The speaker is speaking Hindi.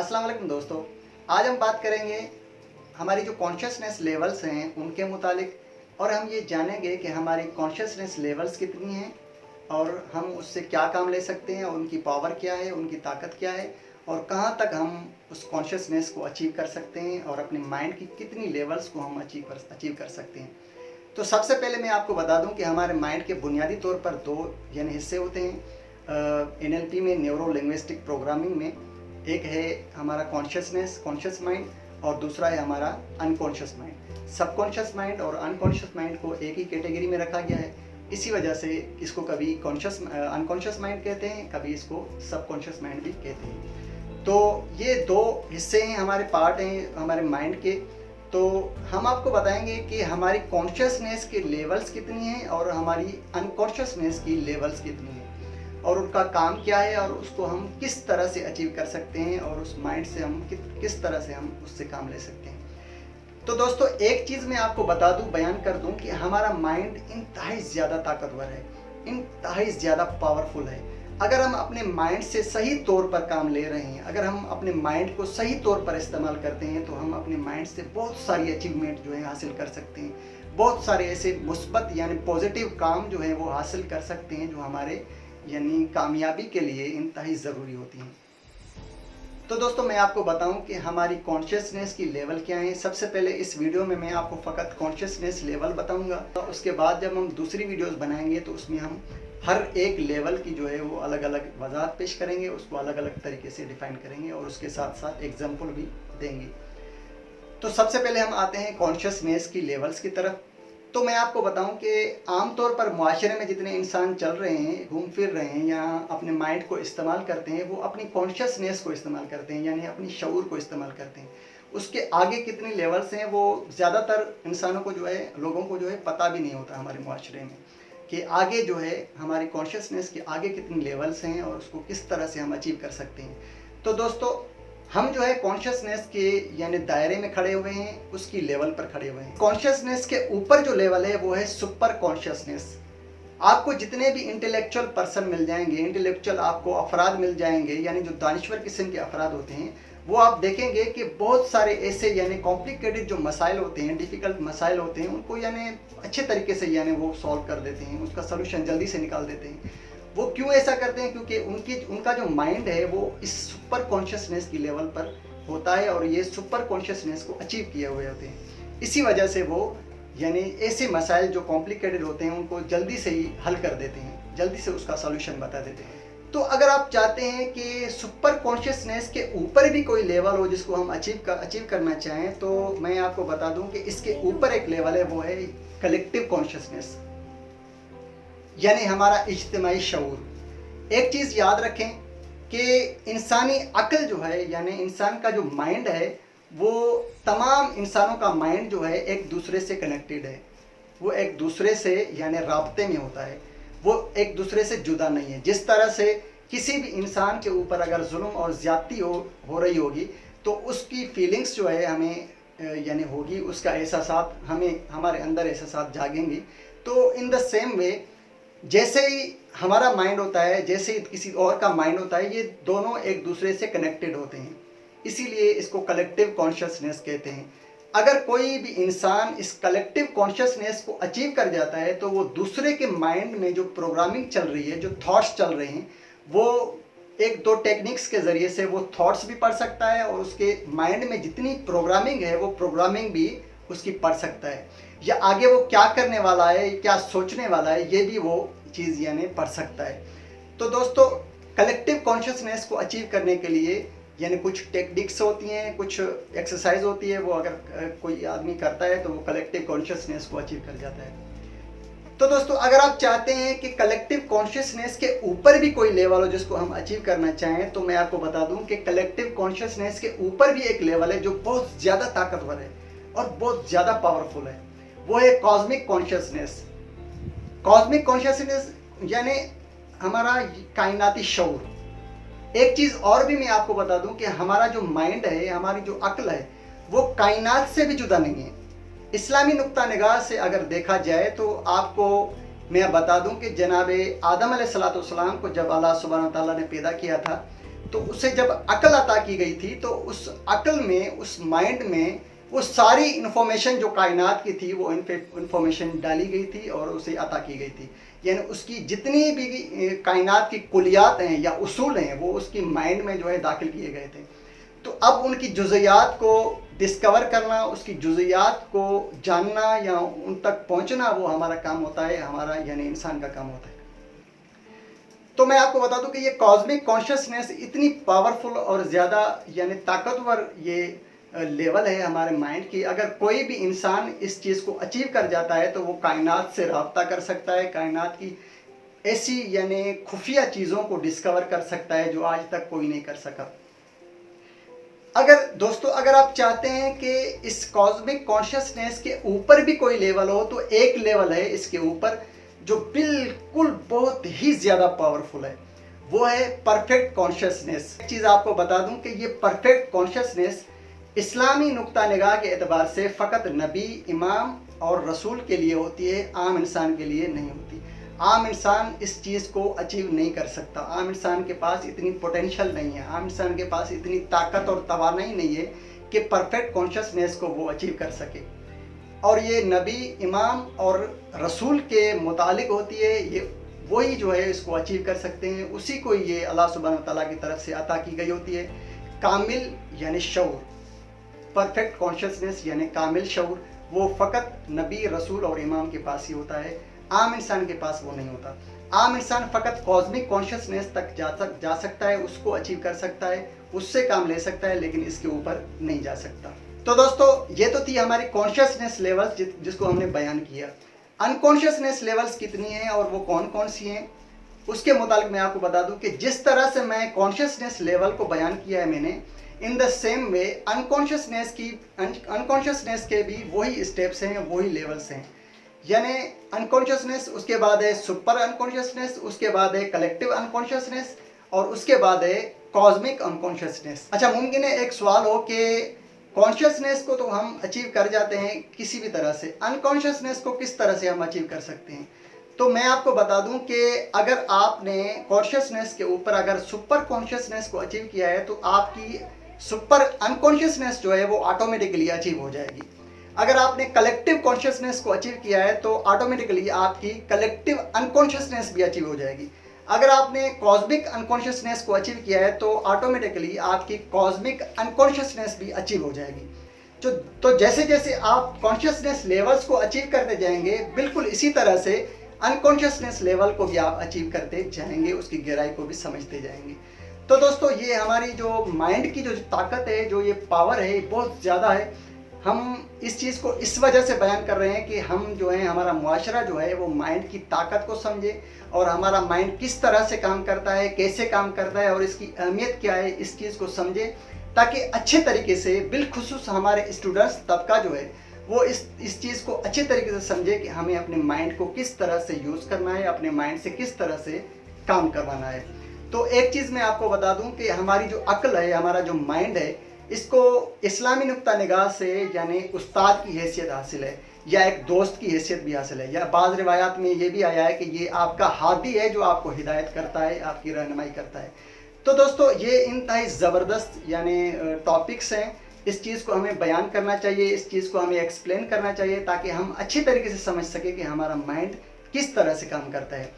अस्सलाम वालेकुम दोस्तों। आज हम बात करेंगे हमारी जो कॉन्शियसनेस लेवल्स हैं उनके मुतालिक, और हम ये जानेंगे कि हमारी कॉन्शियसनेस लेवल्स कितनी हैं और हम उससे क्या काम ले सकते हैं, और उनकी पावर क्या है, उनकी ताकत क्या है, और कहाँ तक हम उस कॉन्शियसनेस को अचीव कर सकते हैं, और अपने माइंड की कितनी लेवल्स को हम अचीव कर सकते हैं। तो सबसे पहले मैं आपको बता दूं कि हमारे माइंड के बुनियादी तौर पर दो हिस्से होते हैं। NLP में, न्यूरो लिंग्विस्टिक प्रोग्रामिंग में, एक है हमारा कॉन्शियस माइंड, और दूसरा है हमारा अनकॉन्शियस माइंड। सबकॉन्शियस माइंड और अनकॉन्शियस माइंड को एक ही कैटेगरी में रखा गया है। इसी वजह से इसको कभी अनकॉन्शियस माइंड कहते हैं, कभी इसको सबकॉन्शियस माइंड भी कहते हैं। तो ये दो हिस्से हैं, हमारे पार्ट हैं हमारे माइंड के। तो हम आपको बताएंगे कि हमारी कॉन्शियसनेस की लेवल्स कितनी हैं और हमारी अनकॉन्शियसनेस की लेवल्स कितनी हैं, और उनका काम क्या है, और उसको हम किस तरह से अचीव कर सकते हैं, और उस माइंड से हम किस तरह से हम उससे काम ले सकते हैं। तो दोस्तों, एक चीज़ मैं आपको बता दूं, बयान कर दूं कि हमारा माइंड इंतहाई ज़्यादा ताकतवर है, इंतहाई ज़्यादा पावरफुल है। अगर हम अपने माइंड से सही तौर पर काम ले रहे हैं, अगर हम अपने माइंड को सही तौर पर इस्तेमाल करते हैं, तो हम अपने माइंड से बहुत सारी अचीवमेंट जो है हासिल कर सकते हैं। बहुत सारे ऐसे मुस्बत यानी पॉजिटिव काम जो है वो हासिल कर सकते हैं, जो हमारे कामयाबी के लिए इंतहाई ज़रूरी होती हैं। तो दोस्तों, मैं आपको बताऊं कि हमारी कॉन्शियसनेस की लेवल क्या है। सबसे पहले इस वीडियो में मैं आपको फ़कत कॉन्शियसनेस लेवल बताऊंगा। तो उसके बाद जब हम दूसरी वीडियोस बनाएंगे तो उसमें हम हर एक लेवल की जो है वो अलग अलग वजाहत पेश करेंगे, उसको अलग अलग तरीके से डिफ़ाइन करेंगे, और उसके साथ साथ एग्जाम्पल भी देंगे। तो सबसे पहले हम आते हैं कॉन्शियसनेस की लेवल्स की तरफ। तो मैं आपको बताऊं कि आमतौर पर मुआशरे में जितने इंसान चल रहे हैं, घूम फिर रहे हैं, या अपने माइंड को इस्तेमाल करते हैं, वो अपनी कॉन्शियसनेस को इस्तेमाल करते हैं, यानी अपनी शऊर को इस्तेमाल करते हैं। उसके आगे कितनी लेवल्स हैं वो ज़्यादातर इंसानों को जो है, लोगों को जो है पता भी नहीं होता हमारे मुआशरे में, कि आगे जो है हमारी कॉन्शियसनेस के आगे कितनी लेवल्स हैं और उसको किस तरह से हम अचीव कर सकते हैं। तो दोस्तों, हम जो है कॉन्शियसनेस के दायरे में खड़े हुए हैं, उसकी लेवल पर खड़े हुए हैं। कॉन्शियसनेस के ऊपर जो लेवल है वो है सुपर कॉन्शियसनेस। आपको जितने भी इंटेलेक्चुअल पर्सन मिल जाएंगे, इंटेलेक्चुअल आपको अफराद मिल जाएंगे, यानी जो दानिश्वर किस्म के अफराद होते हैं, वो आप देखेंगे कि बहुत सारे ऐसे कॉम्प्लिकेटेड जो मसाइल होते हैं, डिफ़िकल्ट मसाइल होते हैं, उनको अच्छे तरीके से वो सॉल्व कर देते हैं, उसका सोल्यूशन जल्दी से निकाल देते हैं। वो क्यों ऐसा करते हैं? क्योंकि उनका जो माइंड है वो इस सुपर कॉन्शियसनेस की लेवल पर होता है, और ये सुपर कॉन्शियसनेस को अचीव किए हुए होते हैं। इसी वजह से वो ऐसे मसाइल जो कॉम्प्लिकेटेड होते हैं उनको जल्दी से ही हल कर देते हैं, जल्दी से उसका सॉल्यूशन बता देते हैं। तो अगर आप चाहते हैं कि सुपर कॉन्शियसनेस के ऊपर भी कोई लेवल हो जिसको हम अचीव करना चाहें, तो मैं आपको बता दूं कि इसके ऊपर एक लेवल है, वो है कलेक्टिव कॉन्शियसनेस, यानी हमारा इज्तिमाई शऊर। एक चीज़ याद रखें कि इंसानी अक्ल जो है, यानी इंसान का जो माइंड है, वो तमाम इंसानों का माइंड जो है एक दूसरे से कनेक्टेड है। वो एक दूसरे से राब्ते में होता है, वो एक दूसरे से जुदा नहीं है। जिस तरह से किसी भी इंसान के ऊपर अगर जुल्म और ज़्यादती हो रही होगी, तो उसकी फीलिंग्स जो है हमें होगी, उसका एहसासात हमारे अंदर एहसासात जागेंगी। तो इन द सेम वे, जैसे ही हमारा माइंड होता है, जैसे ही किसी और का माइंड होता है, ये दोनों एक दूसरे से कनेक्टेड होते हैं। इसीलिए इसको कलेक्टिव कॉन्शियसनेस कहते हैं। अगर कोई भी इंसान इस कलेक्टिव कॉन्शियसनेस को अचीव कर जाता है, तो वो दूसरे के माइंड में जो प्रोग्रामिंग चल रही है, जो थॉट्स चल रहे हैं, वो एक दो टेक्निक्स के ज़रिए से वो थॉट्स भी पढ़ सकता है, और उसके माइंड में जितनी प्रोग्रामिंग है वो प्रोग्रामिंग भी उसकी पढ़ सकता है, या आगे वो क्या करने वाला है, क्या सोचने वाला है, ये भी वो चीज़ पढ़ सकता है। तो दोस्तों, कलेक्टिव कॉन्शियसनेस को अचीव करने के लिए कुछ टेक्निक्स होती हैं, कुछ एक्सरसाइज होती है, वो अगर कोई आदमी करता है तो वो कलेक्टिव कॉन्शियसनेस को अचीव कर जाता है। तो दोस्तों, अगर आप चाहते हैं कि कलेक्टिव कॉन्शियसनेस के ऊपर भी कोई लेवल हो जिसको हम अचीव करना चाहें, तो मैं आपको बता दूं कि कलेक्टिव कॉन्शियसनेस के ऊपर भी एक लेवल है जो बहुत ज़्यादा ताकतवर है और बहुत ज़्यादा पावरफुल है। वो है कॉस्मिक कॉन्शियसनेस। कॉस्मिक कॉन्शियसनेस यानी हमारा कायनाती शऊर। एक चीज़ और भी मैं आपको बता दूं कि हमारा जो माइंड है, हमारी जो अक्ल है, वो कायनात से भी जुदा नहीं है। इस्लामी नुक्ता निगाह से अगर देखा जाए तो आपको मैं बता दूं कि जनाब आदम अलैहिस्सलाम को जब अल्लाह सुब्हानहू व तआला ने पैदा किया था, तो उसे जब अक्ल अता की गई थी तो उस अक्ल में, उस माइंड में वो सारी इन्फॉर्मेशन जो कायनात की थी वो इन्फॉर्मेशन डाली गई थी और उसे अता की गई थी। यानी उसकी जितनी भी कायनात की कुलियात हैं या उसूल हैं वो उसकी माइंड में जो है दाखिल किए गए थे। तो अब उनकी जुज़ियात को डिस्कवर करना, उसकी जुज़ियात को जानना या उन तक पहुंचना वो हमारा काम होता है, हमारा यानी इंसान का काम होता है। तो मैं आपको बता दूं कि ये कॉस्मिक कॉन्शियसनेस इतनी पावरफुल और ज़्यादा यानी ताकतवर ये लेवल है हमारे माइंड की। अगर कोई भी इंसान इस चीज़ को अचीव कर जाता है तो वो कायनात से राब्ता कर सकता है, कायनात की ऐसी यानी खुफिया चीज़ों को डिस्कवर कर सकता है जो आज तक कोई नहीं कर सका। अगर दोस्तों, अगर आप चाहते हैं कि इस कॉस्मिक कॉन्शियसनेस के ऊपर भी कोई लेवल हो तो एक लेवल है इसके ऊपर जो बिल्कुल बहुत ही ज़्यादा पावरफुल है, वो है परफेक्ट कॉन्शियसनेस। एक चीज़ आपको बता दूं कि ये परफेक्ट कॉन्शियसनेस इस्लामी नुक्ता निगाह के एतबार से फ़कत नबी, इमाम और रसूल के लिए होती है, आम इंसान के लिए नहीं होती। आम इंसान इस चीज़ को अचीव नहीं कर सकता। आम इंसान के पास इतनी पोटेंशियल नहीं है, आम इंसान के पास इतनी ताकत और तवानाई नहीं है कि परफेक्ट कॉन्शियसनेस को वो अचीव कर सके। और ये नबी, इमाम और रसूल के मुतालिक होती है। ये वही जो है इसको अचीव कर सकते हैं, उसी को ये अल्लाह सुब्हानहू व तआला की तरफ से अता की गई होती है। कामिल यानी शऊर, परफेक्ट कॉन्शियसनेस यानी कामिल शऊर वो फ़कत नबी, रसूल और इमाम के पास ही होता है, आम इंसान के पास वो नहीं होता। आम इंसान फ़कत कॉस्मिक कॉन्शियसनेस तक जा सकता है, उसको अचीव कर सकता है, उससे काम ले सकता है, लेकिन इसके ऊपर नहीं जा सकता। तो दोस्तों, ये तो थी हमारी कॉन्शियसनेस लेवल्स जिसको हमने बयान किया। अनकॉन्शियसनेस लेवल्स कितनी हैं और वो कौन कौन सी हैं, उसके मुताबिक मैं आपको बता दूं कि जिस तरह से मैं कॉन्शियसनेस लेवल को बयान किया है मैंने, in the same way unconsciousness के भी वही स्टेप्स हैं, वही लेवल्स हैं। यानी अनकॉन्शियसनेस, उसके बाद है सुपर अनकॉन्शियसनेस, उसके बाद है कलेक्टिव अनकॉन्शियसनेस और उसके बाद है कॉस्मिक अनकॉन्शियसनेस। अच्छा, मुमकिन है एक सवाल हो कि कॉन्शियसनेस को तो हम अचीव कर जाते हैं किसी भी तरह से, अनकॉन्शियसनेस को किस तरह से हम अचीव कर सकते हैं? तो मैं आपको बता दूं कि अगर आपने कॉन्शियसनेस के ऊपर अगर सुपर कॉन्शियसनेस को अचीव किया है तो आपकी सुपर अनकॉन्शियसनेस जो है वो ऑटोमेटिकली अचीव हो जाएगी। अगर आपने कलेक्टिव कॉन्शियसनेस को अचीव किया है तो ऑटोमेटिकली आपकी कलेक्टिव अनकॉन्शियसनेस भी अचीव हो जाएगी। अगर आपने कॉस्मिक अनकॉन्शियसनेस को अचीव किया है तो ऑटोमेटिकली आपकी कॉस्मिक अनकॉन्शियसनेस भी अचीव हो जाएगी। तो जैसे जैसे आप कॉन्शियसनेस लेवल्स को अचीव करते जाएंगे, बिल्कुल इसी तरह से अनकॉन्शियसनेस लेवल को भी आप अचीव करते जाएंगे, उसकी गहराई को भी समझते जाएंगे। तो दोस्तों, ये हमारी जो माइंड की जो ताकत है, जो ये पावर है, बहुत ज़्यादा है। हम इस चीज़ को इस वजह से बयान कर रहे हैं कि हम जो है, हमारा मुआशरा जो है वो माइंड की ताकत को समझे और हमारा माइंड किस तरह से काम करता है, कैसे काम करता है और इसकी अहमियत क्या है, इस चीज़ को समझे, ताकि अच्छे तरीके से बिलखुसूस हमारे स्टूडेंट्स तबका जो है वो इस चीज़ को अच्छे तरीके से समझे कि हमें अपने माइंड को किस तरह से यूज़ करना है, अपने माइंड से किस तरह से काम करवाना है। तो एक चीज़ मैं आपको बता दूं कि हमारी जो अक्ल है, हमारा जो माइंड है, इसको इस्लामी नुक्ता निगाह से यानी उस्ताद की हैसियत हासिल है या एक दोस्त की हैसियत भी हासिल है, या बाज़ रिवायात में ये भी आया है कि ये आपका हादी है जो आपको हिदायत करता है, आपकी रहनुमाई करता है। तो दोस्तों, ये इंतहाई ज़बरदस्त यानी टॉपिक्स हैं। इस चीज़ को हमें बयान करना चाहिए, इस चीज़ को हमें एक्सप्लेन करना चाहिए ताकि हम अच्छी तरीके से समझ सकें कि हमारा माइंड किस तरह से काम करता है।